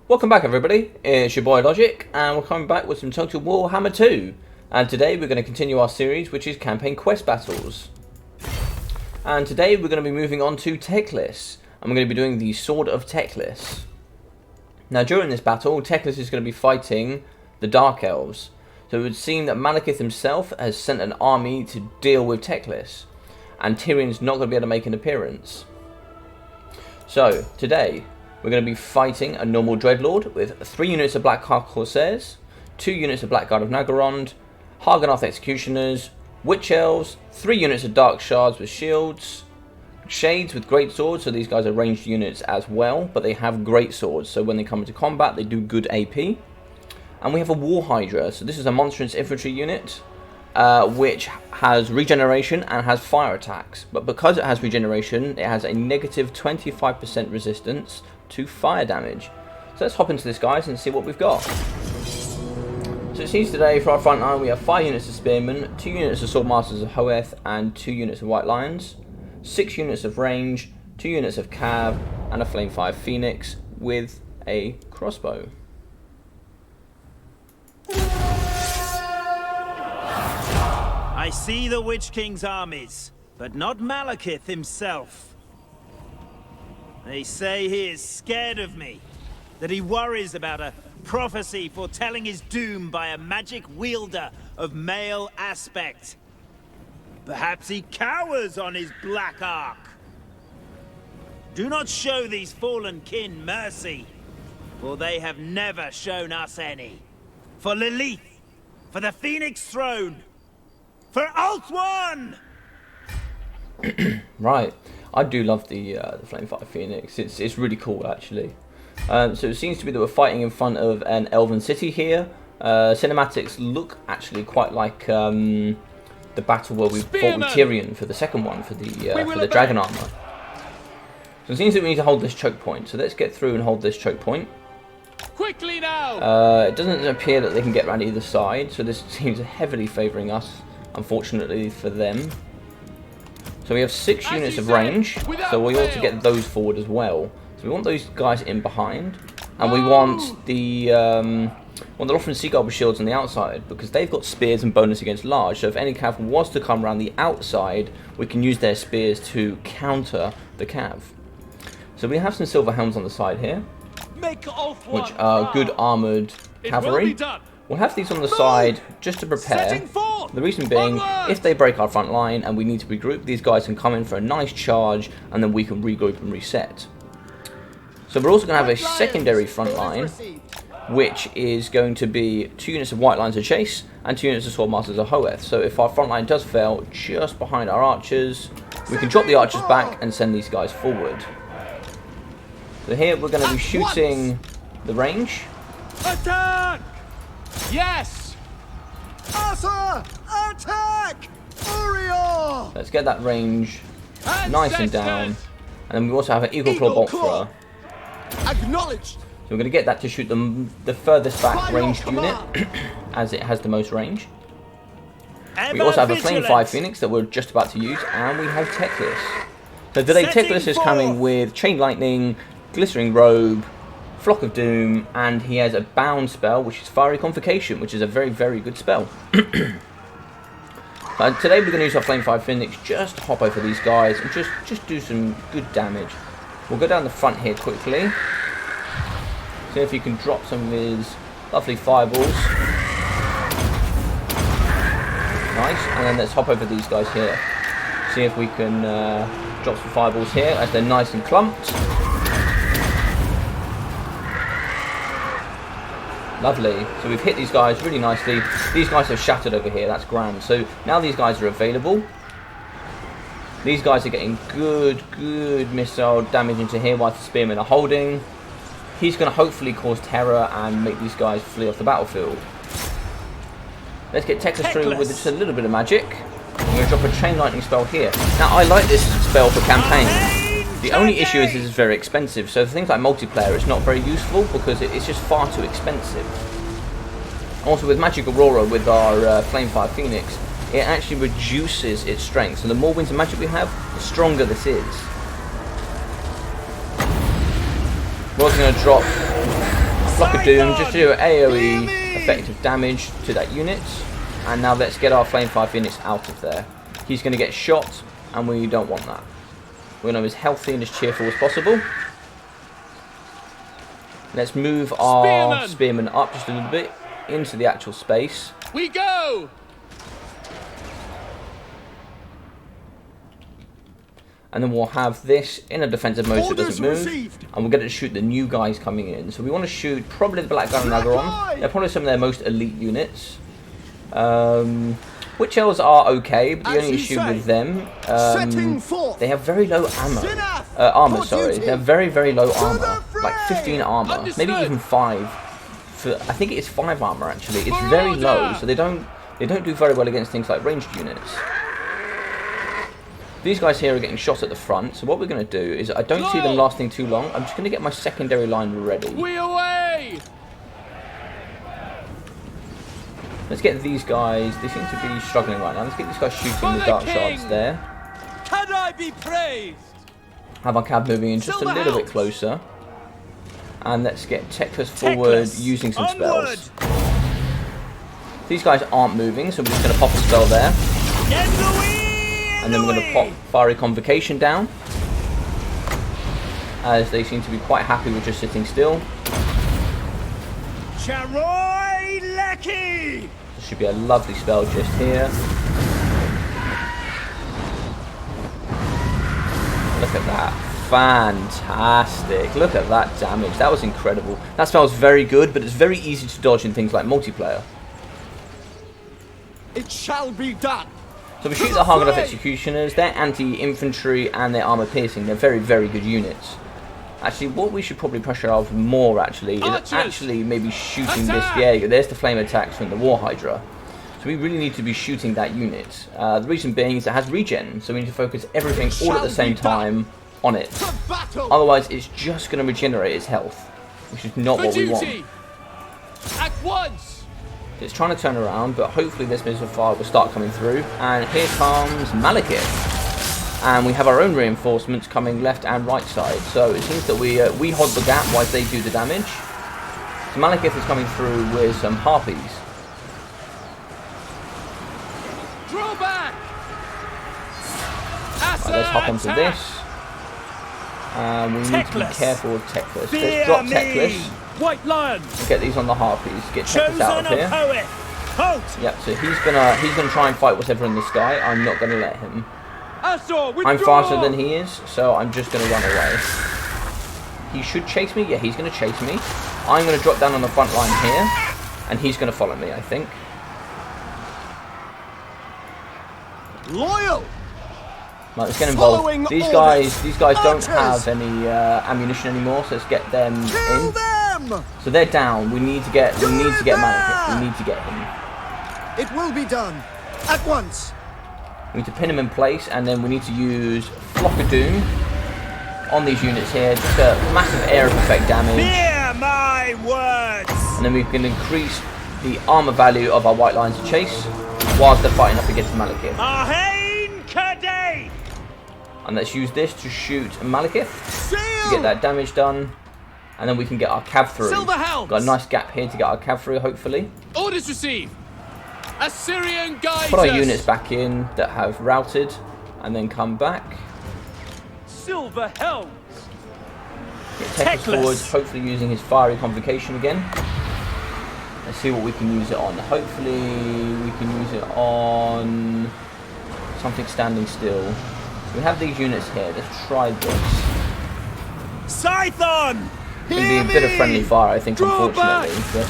Welcome back everybody, it's your boy Logic and we're coming back with some Total Warhammer 2 and today we're going to continue our series which is Campaign Quest Battles. And today we're going to be moving on to Teclis and we're going to be doing the Sword of Teclis. Now during this battle, Teclis is going to be fighting the Dark Elves. So it would seem that Malekith himself has sent an army to deal with Teclis and Tyrion's not going to be able to make an appearance. So today we're going to be fighting a normal Dreadlord with 3 units of Black Corsairs, 2 units of Blackguard of Nagorond, Hargonath Executioners, Witch Elves, 3 units of Dark Shards with shields, Shades with great swords, so these guys are ranged units as well, but they have great swords, so when they come into combat they do good AP. And we have a War Hydra, so this is a monstrous infantry unit, which has regeneration and has fire attacks. But because it has regeneration, it has a negative 25% resistance to fire damage. So let's hop into this, guys, and see what we've got. So it seems today for our front line we have 5 units of Spearmen, 2 units of Swordmasters of Hoeth, and 2 units of White Lions, 6 units of Range, 2 units of Cav, and a Flamefire Phoenix with a crossbow. I see the Witch King's armies, but not Malekith himself. They say he is scared of me, that he worries about a prophecy foretelling his doom by a magic wielder of male aspect. Perhaps he cowers on his black ark. Do not show these fallen kin mercy, for they have never shown us any. For Lilith, for the Phoenix Throne, for Alt One! Right, I do love the Flamefire Phoenix. It's really cool actually. So it seems to be that we're fighting in front of an Elven city here. Cinematics look actually quite like the battle where we fought with Tyrion for the second one for the dragon armor. So it seems that we need to hold this choke point. So let's get through and hold this choke point. Quickly now! It doesn't appear that they can get around either side, so this seems heavily favouring us, unfortunately for them. So we have 6 units of range, so we ought to get those forward as well. So we want those guys in behind, and we want the Lothran Seagull with shields on the outside, because they've got spears and bonus against large, so if any cav was to come around the outside, we can use their spears to counter the cav. So we have some silver helms on the side here, which are good armoured cavalry. We'll have these on the side just to prepare. The reason being, if they break our front line and we need to regroup, these guys can come in for a nice charge and then we can regroup and reset. So we're also going to have a secondary front line, which is going to be 2 units of White Lions of Chase and 2 units of Swordmasters of Hoeth. So if our front line does fail, just behind our archers, we can drop the archers back and send these guys forward. So here we're going to be shooting the range. Attack! Yes! Asa! Attack! Uriel! Let's get that range nice and down. And then we also have an Eagle Claw bolt thrower. Acknowledged! So we're going to get that to shoot the furthest back ranged unit, as it has the most range. We also have a Flamefire Phoenix that we're just about to use, and we have Teclis. So today Teclis is coming with Chain Lightning, Glittering Robe, Flock of Doom, and he has a bound spell, which is Fiery Convocation, which is a very, very good spell. Today we're going to use our Flamefire Phoenix just to hop over these guys and just do some good damage. We'll go down the front here quickly. See if he can drop some of his lovely fireballs. Nice, and then let's hop over these guys here. See if we can drop some fireballs here as they're nice and clumped. Lovely. So we've hit these guys really nicely. These guys have shattered over here. That's grand. So now these guys are available. These guys are getting good missile damage into here whilst the spearmen are holding. He's going to hopefully cause terror and make these guys flee off the battlefield. Let's get Teclis through with just a little bit of magic. I'm going to drop a Chain Lightning spell here. Now I like this spell for campaigns. The only issue is this is very expensive, so for things like multiplayer it's not very useful because it's just far too expensive. Also with Magic Aurora with our Flamefire Phoenix, it actually reduces its strength, so the more winds of magic we have, the stronger this is. We're also going to drop Flock of Doom just to do AoE effective damage to that unit. And now let's get our Flamefire Phoenix out of there. He's going to get shot, and we don't want that. We want to be as healthy and as cheerful as possible. Let's move our Spearman up just a little bit into the actual space. We go! And then we'll have this in a defensive mode so it doesn't move. And we're going to shoot the new guys coming in. So we want to shoot probably the Black Gun and Nagaron. They're probably some of their most elite units. Witch Elves are okay, but the only issue with them, they have very low armor, sorry. They have very, very low armor. Like 15 armor, maybe even 5. I think it is 5 armor actually. It's very low, so they don't do very well against things like ranged units. These guys here are getting shot at the front, so what we're going to do is, I don't see them lasting too long. I'm just going to get my secondary line ready. We away! Let's get these guys, they seem to be struggling right now. Let's get these guys shooting the dark shards there. Can I be praised? Have our cab moving in just a little bit closer. And let's get Teclis forward using some spells. These guys aren't moving, so we're just going to pop a spell there. And then we're going to pop Fiery Convocation down, as they seem to be quite happy with just sitting still. This should be a lovely spell just here. Look at that. Fantastic. Look at that damage. That was incredible. That spell's very good, but it's very easy to dodge in things like multiplayer. It shall be done. So we shoot the Hargonoth Executioners. They're anti-infantry and they're armor piercing. They're very, very good units. Actually, what we should probably pressure ourselves more actually is actually maybe shooting this. Yeah, there's the flame attacks from the War Hydra. So we really need to be shooting that unit. The reason being is it has regen, so we need to focus everything all at the same time on it. Otherwise, it's just going to regenerate its health, which is not what we want. At once. It's trying to turn around, but hopefully this missile fire will start coming through. And here comes Malekith. And we have our own reinforcements coming left and right side. So it seems that we hold the gap while they do the damage. So Malekith is coming through with some harpies. Draw back. Right, let's hop onto this. We need to be careful with Teclis. Let's drop Teclis. White Lion. Get these on the harpies. Get Teclis out of here. Yep. So he's gonna try and fight whatever in the sky. I'm not gonna let him. I'm faster than he is, so I'm just gonna run away. He should chase me. Yeah, he's gonna chase me. I'm gonna drop down on the front line here, and he's gonna follow me, I think. Loyal. Right, let's get involved. These guys don't have any ammunition anymore, so let's get them in. So they're down. We need to get Malekith. We need to get him. It will be done at once. We need to pin him in place, and then we need to use Flock of Doom on these units here. Just a massive area of effect damage. Hear my words. And then we can increase the armor value of our white lines of chase whilst they're fighting up against Malekith. And let's use this to shoot Malekith to get that damage done. And then we can get our cav through. Got a nice gap here to get our cav through, hopefully. Orders received. Assyrian guides. Put our units back in that have routed, and then come back. Silver helms. Get Teclis forward, hopefully using his fiery convocation again. Let's see what we can use it on. Hopefully we can use it on something standing still. We have these units here. Let's try this. Scython! It's going to be a bit of friendly fire, I think, unfortunately. But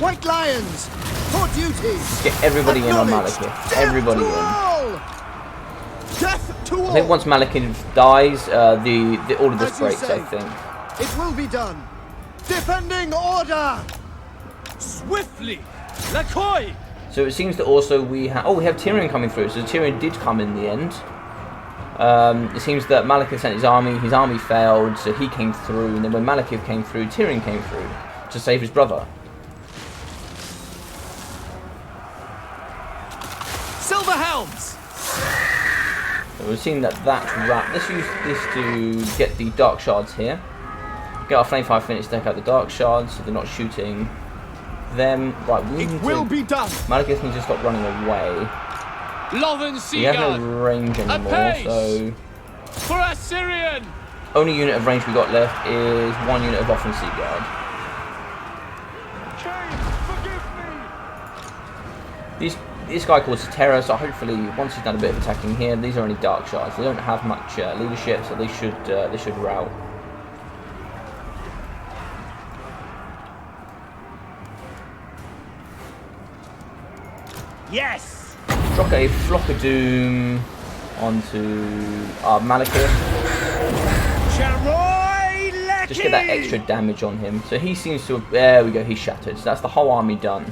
White Lions, for duty. Let's get everybody in on Malekith. Everybody in. Death to all. I think once Malekith dies, all of this breaks, I think. It will be done. Defending order. Swiftly. Lacoy. So it seems that also we have Tyrion coming through. So Tyrion did come in the end. It seems that Malekith sent his army failed, so he came through, and then when Malekith came through, Tyrion came through to save his brother. Silver helms. So we've seen that wrap. Let's use this to get the dark shards here. Get our Flame Fire Phoenix, take out the Dark Shards so they're not shooting them. Right, we need It will be done. Malekith needs to stop running away. Lothern We have no Seaguard. range anymore, Apace! so For Assyrian. only unit of range we got left is 1 unit of Offering Seaguard. This guy calls Terror, so hopefully once he's done a bit of attacking here, these are only Dark Shards. They don't have much leadership, so they should rout. Yes! Drop a Flock of Doom onto our Malekith. Charoy Just get that extra damage on him. So he seems to have, there we go, he's shattered. So that's the whole army done.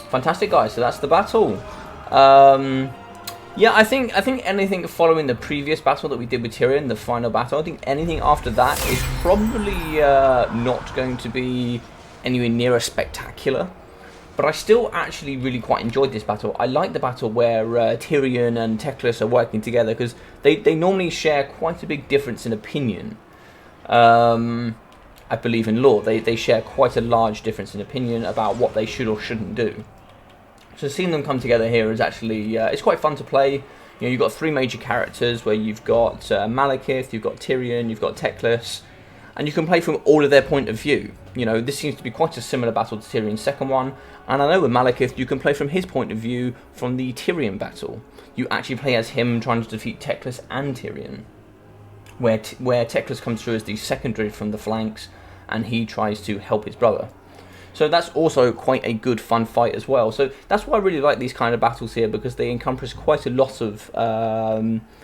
Fantastic, guys. So that's the battle. Yeah, I think anything following the previous battle that we did with Tyrion, the final battle, I think anything after that is probably not going to be anywhere near as spectacular. But I still actually really quite enjoyed this battle. I like the battle where Tyrion and Teclis are working together because they normally share quite a big difference in opinion. I believe in lore. They share quite a large difference in opinion about what they should or shouldn't do. So seeing them come together here is actually, it's quite fun to play. You know, you've got 3 major characters where you've got Malekith, you've got Tyrion, you've got Teclis, and you can play from all of their point of view. You know, this seems to be quite a similar battle to Tyrion's second one, and I know with Malekith you can play from his point of view from the Tyrion battle. You actually play as him trying to defeat Teclis and Tyrion, where Teclis comes through as the secondary from the flanks, and he tries to help his brother. So that's also quite a good fun fight as well. So that's why I really like these kind of battles here, because they encompass quite a lot of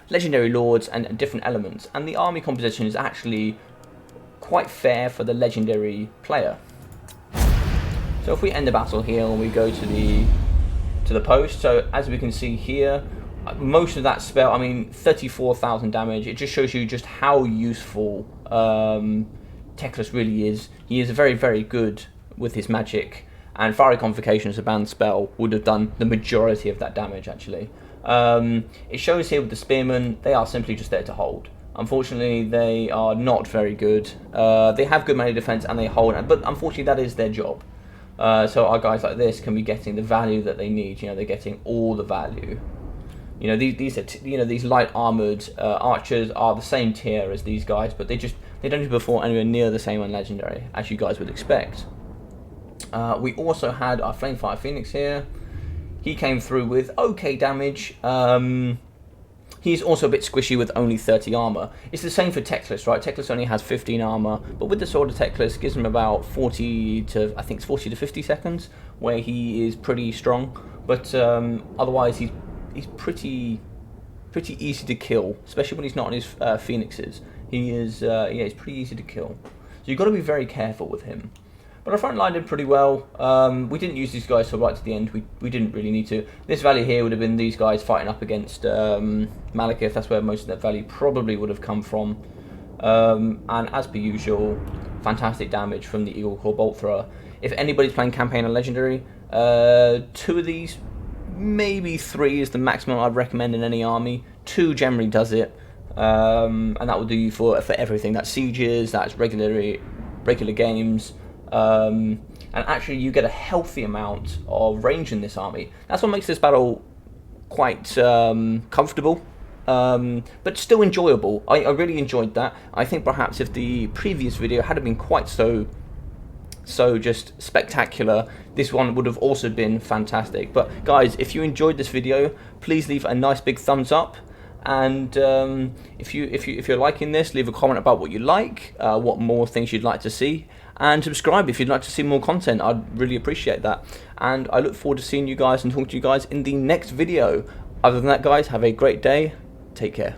legendary lords and different elements, and the army composition is actually quite fair for the legendary player. So if we end the battle here and we go to the post, so as we can see here, most of that spell, I mean 34,000 damage, it just shows you just how useful Teclis really is. He is very, very good with his magic, and Fiery Convocation as a banned spell would have done the majority of that damage actually. It shows here with the Spearmen, they are simply just there to hold. Unfortunately, they are not very good. They have good melee defense and they hold, but unfortunately that is their job. So our guys like this can be getting the value that they need. You know, they're getting all the value. You know, these are these light armored archers are the same tier as these guys, but they don't perform anywhere near the same on legendary as you guys would expect. We also had our Flamefire Phoenix here. He came through with okay damage. He's also a bit squishy with only 30 armor. It's the same for Teclis, right? Teclis only has 15 armor, but with the Sword of Teclis, gives him about 40 to 50 seconds, where he is pretty strong. But otherwise, he's pretty easy to kill, especially when he's not on his Phoenixes. He is, yeah, he's pretty easy to kill. So you've got to be very careful with him. But our front line did pretty well. We didn't use these guys till right to the end. We didn't really need to. This value here would have been these guys fighting up against Malekith. That's where most of that value probably would have come from. And as per usual, fantastic damage from the Eagle Claw Bolt Thrower. If anybody's playing Campaign or Legendary, 2 of these, maybe 3 is the maximum I'd recommend in any army. 2 generally does it. And that will do you for everything. That's sieges, that's regular games. And actually you get a healthy amount of range in this army. That's what makes this battle quite comfortable, but still enjoyable. I really enjoyed that. I think perhaps if the previous video had been quite so just spectacular, this one would have also been fantastic. But guys, if you enjoyed this video, please leave a nice big thumbs up. And if you're liking this, leave a comment about what you like, what more things you'd like to see, and subscribe if you'd like to see more content. I'd really appreciate that. And I look forward to seeing you guys and talking to you guys in the next video. Other than that, guys, have a great day. Take care.